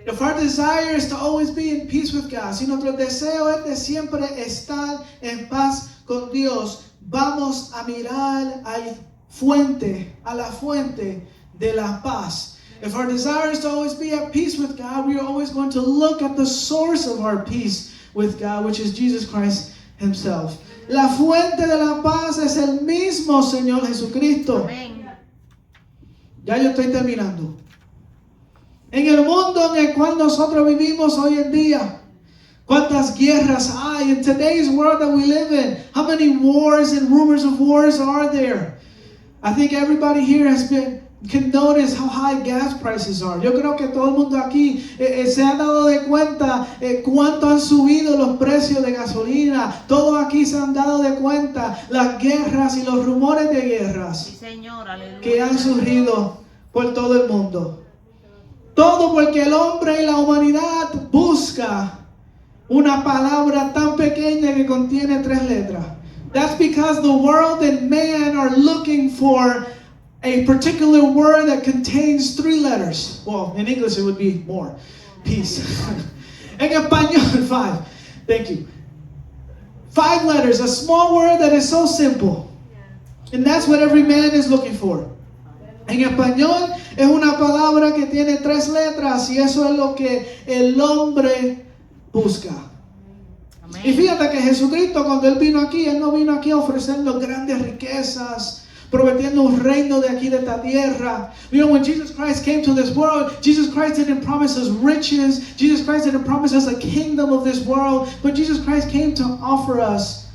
If our desire is to always be in peace with God, si nuestro deseo es de siempre estar en paz con Dios, vamos a mirar a la fuente de la paz. If our desire is to always be at peace with God, we are always going to look at the source of our peace with God, which is Jesus Christ himself. La fuente de la paz es el mismo Señor Jesucristo. Amén. Ya yo estoy terminando. En el mundo en el cual nosotros vivimos hoy en día, ¿cuántas guerras hay? In today's world that we live in, how many wars and rumors of wars are there? I think everybody here can notice how high gas prices are. Yo creo que todo el mundo aquí se ha dado de cuenta cuánto han subido los precios de gasolina. Todos aquí se han dado de cuenta las guerras y los rumores de guerras Sí, Señor, aleluya. que han surgido por todo el mundo. Todo porque el hombre y la humanidad busca una palabra tan pequeña que contiene 3 letras. That's because the world and man are looking for a particular word that contains 3 letters. Well, in English it would be more. Peace. En español, 5. Thank you. 5 letters, a small word that is so simple. And that's what every man is looking for. En español es una palabra que tiene 3 letras y eso es lo que el hombre busca. Amén. Y fíjate que Jesucristo, cuando Él vino aquí, Él no vino aquí a ofrecernos grandes riquezas, prometiendo un reino de aquí de esta tierra. You know, when Jesus Christ came to this world, Jesus Christ didn't promise us riches. Jesus Christ didn't promise us a kingdom of this world. But Jesus Christ came to offer us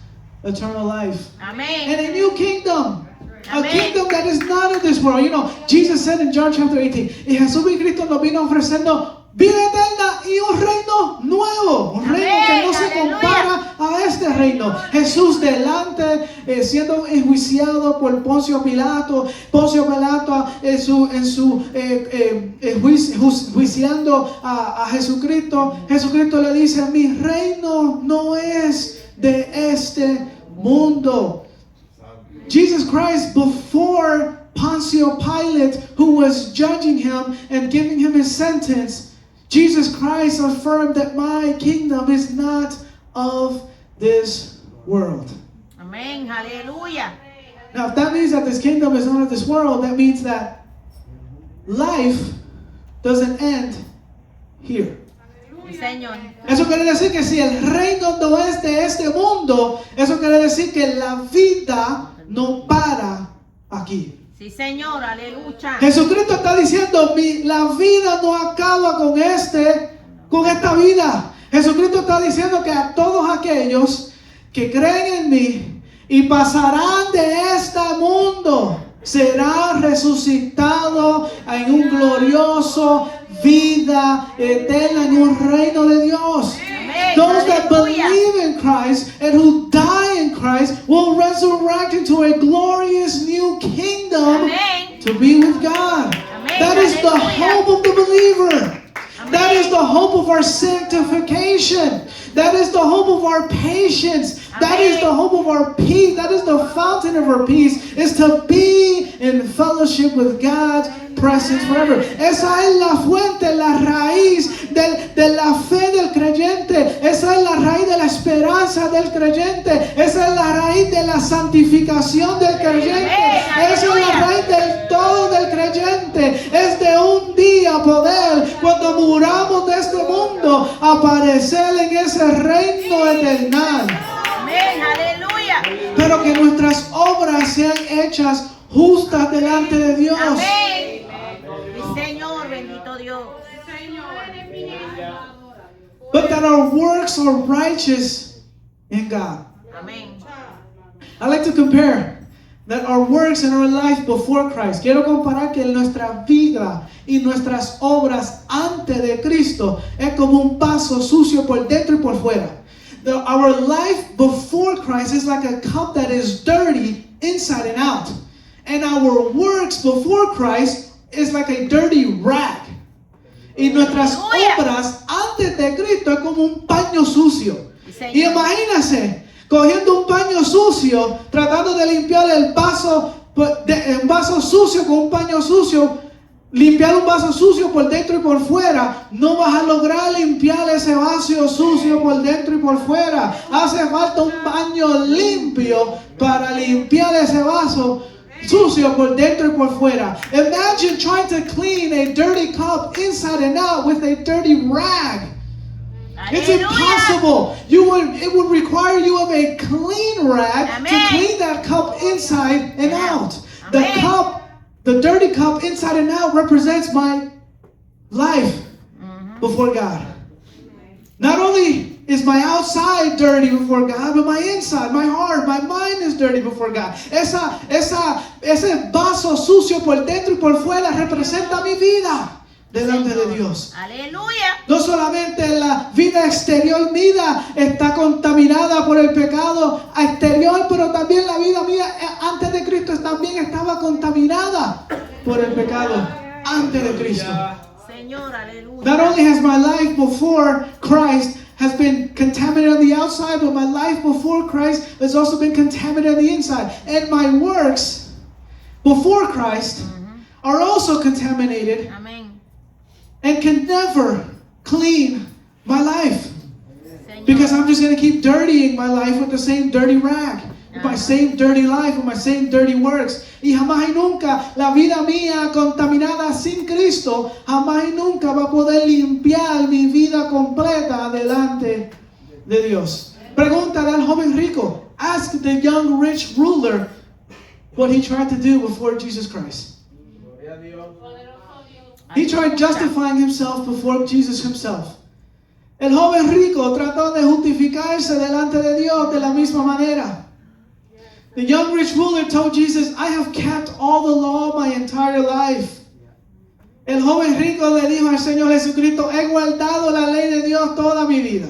eternal life. Amén. And a new kingdom. A Amén. kingdom that is not of this world. You know, Jesus said in John chapter 18, y Jesús y Cristo nos vino ofreciendo vida eterna y un reino nuevo. Un reino que no se Aleluya. compara a este reino. Jesús delante, siendo enjuiciado por Poncio Pilato. Poncio Pilato juiciando a Jesucristo. Jesucristo le dice: mi reino no es de este mundo. Jesus Christ, before Pontius Pilate, who was judging him and giving him his sentence, Jesus Christ affirmed that my kingdom is not of this world. Amén. Aleluya. Now, if that means that this kingdom is not of this world, that means that life doesn't end here. Sí, Señor. Eso quiere decir que si el reino no es de este mundo, eso quiere decir que la vida no para aquí. Sí, Señor. Aleluya. Jesucristo está diciendo, la vida no acaba con esta vida. Jesucristo está diciendo que a todos aquellos que creen en mí y pasarán de este mundo, será resucitado en un glorioso vida eterna en un reino de Dios. Amén. Those that Aleluya. believe in Christ and who die in Christ will resurrect into a glorious new kingdom Amén. to be with God. Amén. That is the Aleluya. hope of the believer. That Amén. is the hope of our sanctification. That is the hope of our patience. That is the hope of our peace. That is the fountain of our peace, is to be in fellowship with God's presence forever. Esa es la fuente, la raíz de la fe del creyente. Esa es la raíz de la esperanza del creyente. Esa es la raíz de la santificación del creyente. Esa es la raíz del todo del creyente. Es de un día poder, cuando muramos de este mundo, aparecer en ese reino eternal. Amén. Aleluya. Pero que nuestras obras sean hechas justas delante de Dios. Amén. Mi Señor, bendito Dios. But that our works are righteous in God. Amén. I like to compare that our works and our life before Christ. Quiero comparar que nuestra vida y nuestras obras antes de Cristo es como un vaso sucio por dentro y por fuera. Our life before Christ is like a cup that is dirty inside and out. And our works before Christ is like a dirty rag. Y nuestras obras antes de Cristo es como un paño sucio. Y imagínense, cogiendo un paño sucio, tratando de limpiar el vaso, un vaso sucio con un paño sucio, limpiar un vaso sucio por dentro y por fuera, no vas a lograr limpiar ese vaso sucio por dentro y por fuera. Hace falta un paño limpio para limpiar ese vaso sucio por dentro y por fuera. Imagine trying to clean a dirty cup inside and out with a dirty rag. It's impossible. It would require you of a clean rag to clean that cup inside and out. The dirty cup inside and out represents my life before God. Not only is my outside dirty before God, but my inside, my heart, my mind is dirty before God. Ese vaso sucio por dentro y por fuera representa mi vida delante de Dios. Aleluya. No solamente la vida exterior mía está contaminada por el pecado exterior, pero también la vida mía antes de Cristo también estaba contaminada por el pecado antes de Cristo. Señor, aleluya. Not only has my life before Christ has been contaminated on the outside, but my life before Christ has also been contaminated on the inside. And my works before Christ are also contaminated. Amén. And can never clean my life. Señor. Because I'm just going to keep dirtying my life with the same dirty rag. With my same dirty life, with my same dirty works. Y jamás y nunca la vida mía contaminada sin Cristo, jamás y nunca va a poder limpiar mi vida completa delante de Dios. Pregúntale al joven rico. Ask the young rich ruler what he tried to do before Jesus Christ. He tried justifying himself before Jesus himself. El joven rico trató de justificarse delante de Dios de la misma manera. The young rich ruler told Jesus, I have kept all the law my entire life. El joven rico le dijo al Señor Jesucristo, he guardado la ley de Dios toda mi vida.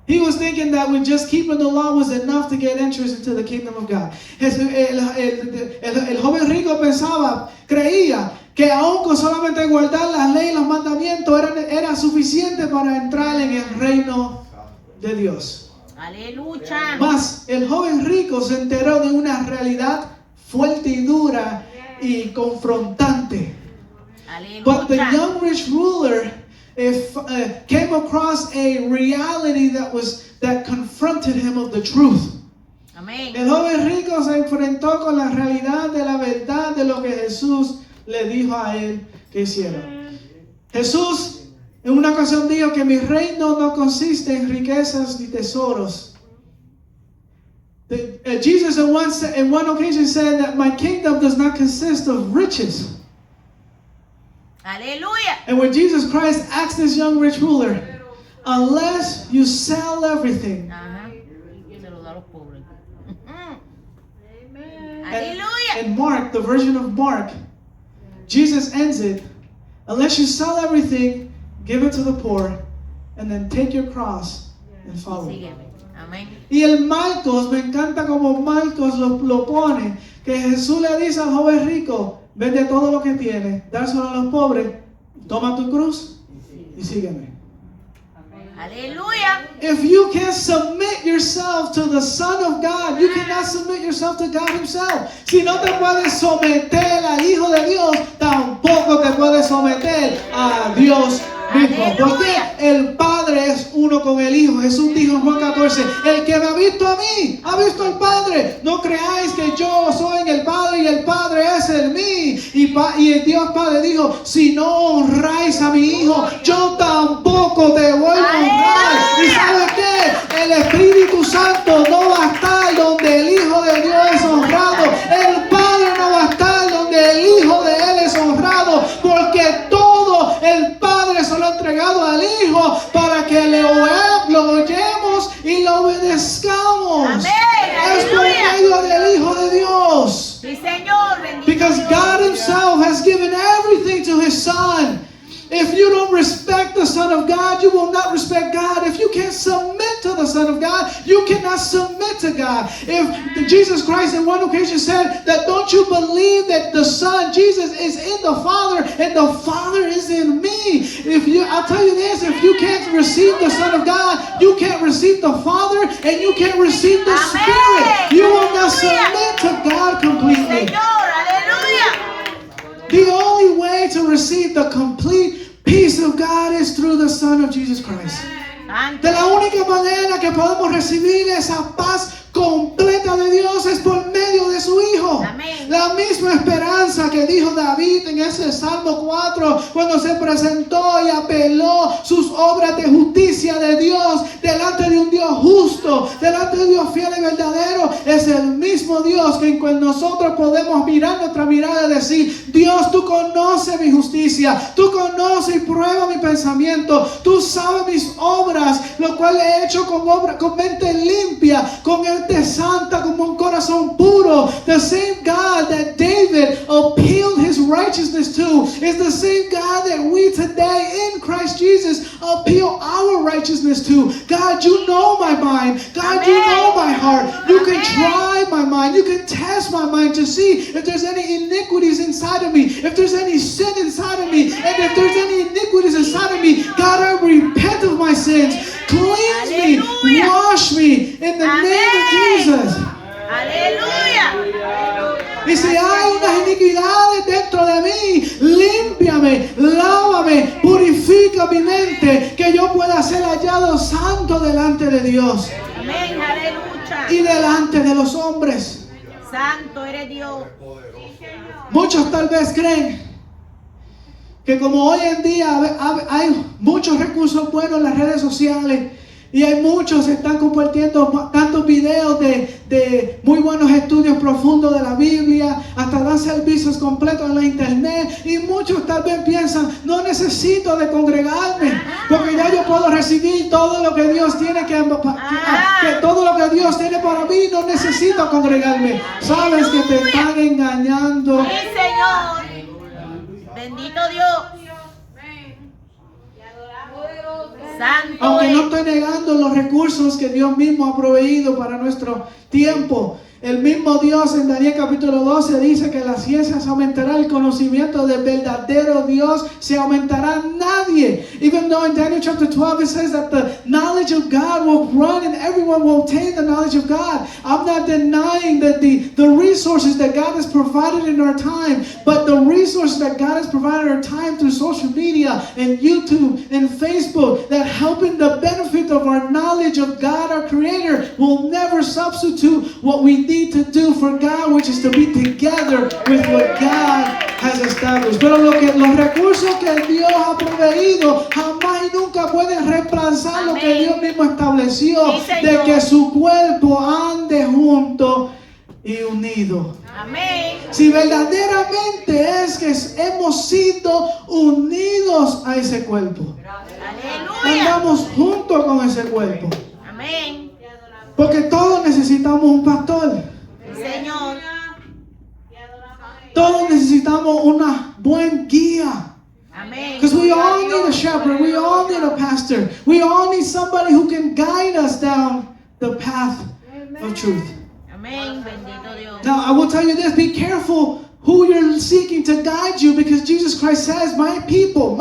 He was thinking that with just keeping the law was enough to get entrance into the kingdom of God. El joven rico creía que aún con solamente guardar las leyes y los mandamientos era suficiente para entrar en el reino de Dios. Aleluya. Mas el joven rico se enteró de una realidad fuerte y dura y confrontante. But the young rich ruler came across a reality that confronted him of the truth. Amén. El joven rico se enfrentó con la realidad de la verdad de lo que Jesús le dijo a él que hiciera. Jesús en una ocasión dijo que mi reino no consiste en riquezas ni tesoros. Jesus in one occasion said that my kingdom does not consist of riches. Aleluya. And when Jesus Christ asked this young rich ruler, unless you sell everything, Ajá. Se lo da a los pobres. Amen. Aleluya. in Mark, the version of Mark, Jesus ends it, unless you sell everything, give it to the poor, and then take your cross and follow me. Sígueme. Amén. Y el Marcos, me encanta como Marcos lo pone, que Jesús le dice al joven rico, vende todo lo que tiene, dárselo a los pobres, toma tu cruz y sígueme. Aleluya. If you can't submit yourself to the Son of God, you cannot submit yourself to God Himself. Si no te puedes someter al Hijo de Dios, tampoco te puedes someter a Dios mismo. Porque el Padre es uno con el Hijo. Jesús dijo en Juan 14, el que me ha visto a mí, ha visto al Padre. No creáis que yo soy en el Padre y el Padre es en mí. Y el Dios Padre dijo, si no honráis a mi Hijo, yo tampoco te voy a honrar. ¿Y sabes qué? El Espíritu Santo no va a estar donde el Hijo de Dios es honrado. El Padre no va a estar donde el Hijo de Él es honrado. Porque todo el Padre se lo ha entregado al Hijo para que lo oyemos y lo obedezcamos. Amén. Es por medio del Hijo de Dios. Sí, Señor. Bendito Because Dios. God Himself has given everything to His Son. If you don't respect the Son of God, you will not respect God. If you can't submit to the Son of God, you cannot submit to God. If Jesus Christ in one occasion said that don't you believe that the Son, Jesus, is in the Father and the Father is in me. I'll tell you this, if you can't receive the Son of God, you can't receive the Father and you can't receive the Amén. Spirit. You will not Aleluya. submit to God completely. Señor. Aleluya. The only way to receive the complete peace of God is through the Son of Jesus Christ. Santo. De la única manera que podemos recibir esa paz completa de Dios es por medio de su Hijo. Amén. La misma esperanza que dijo David en ese Salmo 4 cuando se presentó y apeló sus obras de justicia de Dios delante de un Dios justo, delante de un Dios fiel y verdadero. Es el mismo Dios que en nosotros podemos mirar nuestra mirada y decir, Dios, tú conoces mi justicia, tú conoces y pruebas mi pensamiento, tú sabes mis obras, lo cual he hecho con mente limpia, con mente santa, con un corazón puro. The same God that David appealed his righteousness to is the same God that we today in Christ Jesus appeal our righteousness to. God, you know my mind. God, you know my heart. You can try my mind. You can test my mind to see if there's any iniquities inside of me, if there's any sin inside of me, and if there's any iniquities inside of me. God, I repent of my sins. Cleanse me. Hallelujah. Wash me in the name of Jesus. Aleluya. Y si hay unas iniquidades dentro de mí, límpiame, lávame, purifica mi mente, que yo pueda ser hallado santo delante de Dios Amén. Aleluya. y delante de los hombres. Santo eres Dios. Muchos tal vez creen que como hoy en día hay muchos recursos buenos en las redes sociales y hay muchos que están compartiendo tantos videos de muy buenos estudios profundos de la Biblia, hasta dan servicios completos en la internet, y muchos tal vez piensan, no necesito de congregarme porque ya yo puedo recibir todo lo que Dios tiene que todo lo que Dios tiene para mí, no necesito congregarme. Sabes que te están engañando. Sí, Señor. Bendito Dios. Santo Aunque no es. estoy negando los recursos que Dios mismo ha proveído para nuestro tiempo. El mismo Dios en Daniel capítulo 12 dice que la ciencia se aumentará, el conocimiento del verdadero Dios se aumentará. Nadie, even though in Daniel chapter 12 it says that the knowledge of God will run and everyone will obtain the knowledge of God. I'm not denying that the resources that God has provided in our time, but the resources that God has provided in our time through social media and YouTube and Facebook that helping the benefit of our knowledge of God, our Creator, will never substitute what we need to do for God, which is to be together with what God has established. Pero los recursos que Dios ha proveído jamás y nunca pueden reemplazar lo que Dios mismo estableció, de que su cuerpo ande junto y unido. Amén. Si verdaderamente es que hemos sido unidos a ese cuerpo, Aleluya. andamos juntos con ese cuerpo, Amén. porque todos necesitamos un pastor, Señor. todos necesitamos una buena guía. Amén. Because we all need a shepherd, we all need a pastor, we all need somebody who can guide us down the path of truth. Amén. Bendito Dios. Now, I will tell you this, be careful who you're seeking to guide you, because Jesus Christ says, my people,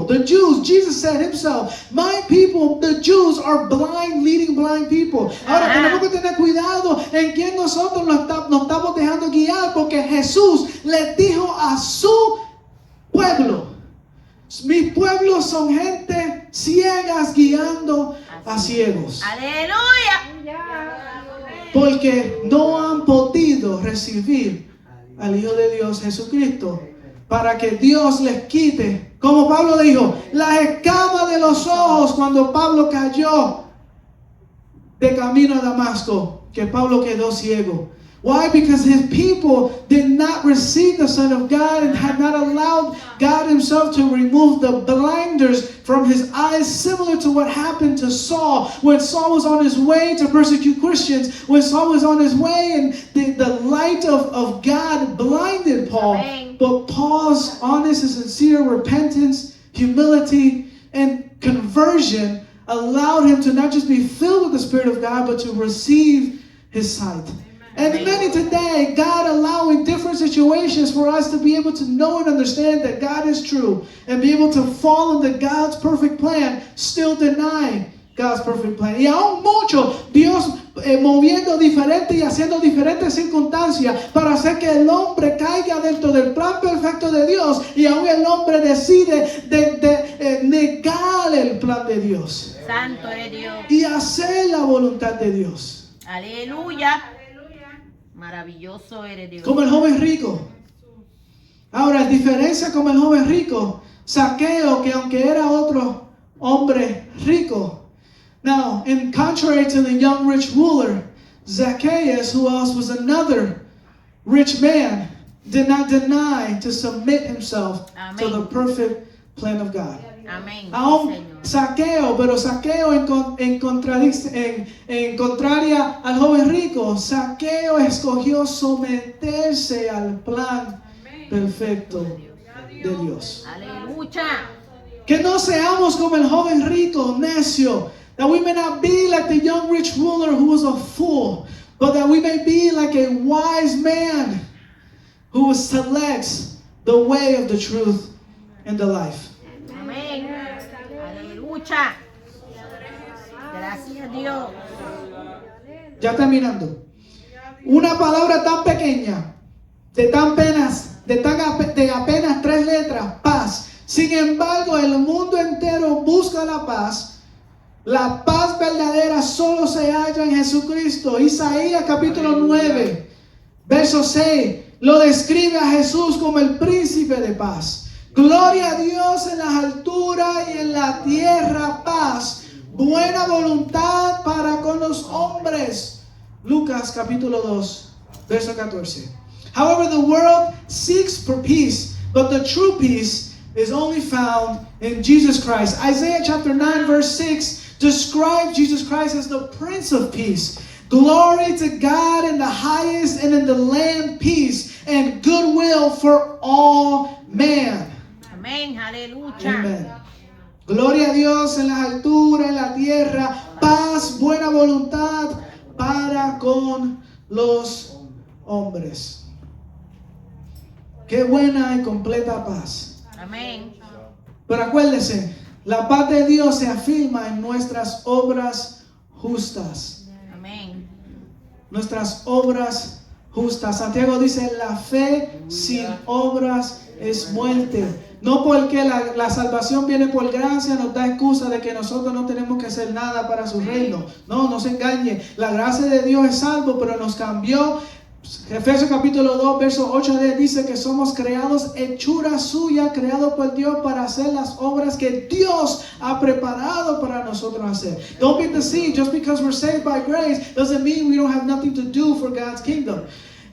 the Jews, Jesus said himself, my people, the Jews, are blind, leading blind people. Ahora, tenemos que tener cuidado en quién nosotros nos estamos dejando guiar, porque Jesús les dijo a su pueblo, mis pueblos son gente ciegas guiando a ciegos. Aleluya. Porque no han podido recibir al Hijo de Dios Jesucristo, para que Dios les quite, como Pablo dijo, las escamas de los ojos cuando Pablo cayó de camino a Damasco, que Pablo quedó ciego. Why? Because his people did not receive the Son of God and had not allowed God himself to remove the blinders from his eyes, similar to what happened to Saul when Saul was on his way to persecute Christians. When Saul was on his way and the light of God blinded Paul. Amen. But Paul's honest and sincere repentance, humility, and conversion allowed him to not just be filled with the Spirit of God, but to receive his sight. And many today, God allowing different situations for us to be able to know and understand that God is true and be able to fall into God's perfect plan, still deny God's perfect plan. Y aún mucho, Dios moviendo diferente y haciendo diferentes circunstancias para hacer que el hombre caiga dentro del plan perfecto de Dios, y aún el hombre decide negar el plan de Dios. Santo es Dios. Y hacer la voluntad de Dios. Aleluya. Maravilloso eres Dios. Como el joven rico. Ahora, en diferencia como el joven rico, Zaqueo, que aunque era otro hombre rico. Now, in contrary to the young rich ruler, Zacchaeus, who else was another rich man, did not deny to submit himself to the perfect plan of God. Amén. Aún Señor. Zaqueo, pero Zaqueo en contraria al joven rico, Zaqueo escogió someterse al plan perfecto de Dios. Aleluya. Que no seamos como el joven rico, necio, that we may not be like the young rich ruler who was a fool, but that we may be like a wise man who selects the way of the truth and the life. Amén. Aleluya. Gracias Dios. Ya terminando. Una palabra tan pequeña, de apenas 3 letras, paz. Sin embargo, el mundo entero busca la paz. La paz verdadera solo se halla en Jesucristo. Isaías capítulo 9, verso 6, lo describe a Jesús como el príncipe de paz. Gloria a Dios en las alturas y en la tierra paz. Buena voluntad para con los hombres. Lucas capítulo 2, verso 14. However, the world seeks for peace, but the true peace is only found in Jesus Christ. Isaiah chapter 9, verse 6 describes Jesus Christ as the Prince of Peace. Glory to God in the highest, and in the land peace and goodwill for all men. Amén. Aleluya. Amen. Gloria a Dios en las alturas, en la tierra, paz, buena voluntad para con los hombres. Qué buena y completa paz. Amén. Pero acuérdense, la paz de Dios se afirma en nuestras obras justas. Amén. Nuestras obras justas. Santiago dice, la fe sin obras es muerte. No porque la salvación viene por gracia nos da excusa de que nosotros no tenemos que hacer nada para su reino. No se engañe. La gracia de Dios es salvo, pero nos cambió. Efesios capítulo 2, verso 8 a 10 dice que somos creados hechura suya, creados por Dios para hacer las obras que Dios ha preparado para nosotros hacer. Don't be deceived. Just because we're saved by grace doesn't mean we don't have nothing to do for God's kingdom.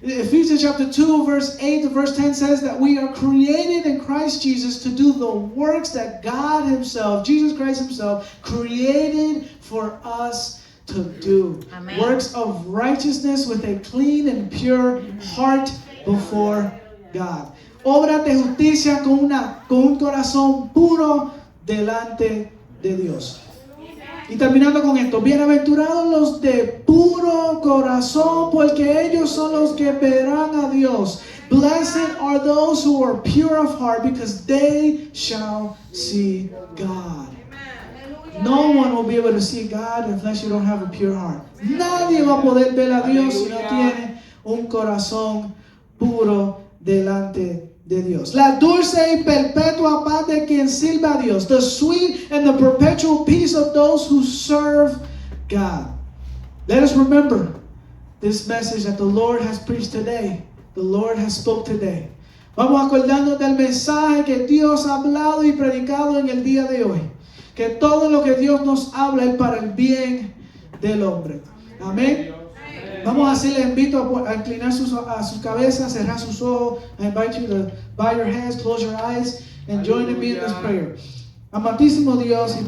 Ephesians chapter 2 verse 8 to verse 10 says that we are created in Christ Jesus to do the works that God himself, Jesus Christ himself, created for us to do. Amen. Works of righteousness with a clean and pure heart before God. Obras de justicia con un corazón puro delante de Dios. Y terminando con esto, bienaventurados los de puro corazón, porque ellos son los que verán a Dios. Blessed are those who are pure of heart, because they shall see God. No one will be able to see God unless you don't have a pure heart. Nadie va a poder ver a Dios si no tiene un corazón puro delante de Dios. La dulce y perpetua paz de quien sirve a Dios. The sweet and the perpetual peace of those who serve God. Let us remember this message that the Lord has preached today. The Lord has spoke today. Vamos acordándonos del mensaje que Dios ha hablado y predicado en el día de hoy. Que todo lo que Dios nos habla es para el bien del hombre. Amén. Vamos a hacer, le invito a inclinar a su cabeza, cerrar sus ojos. I invite you to bow your heads, close your eyes, and join me in this prayer. Amantísimo Dios y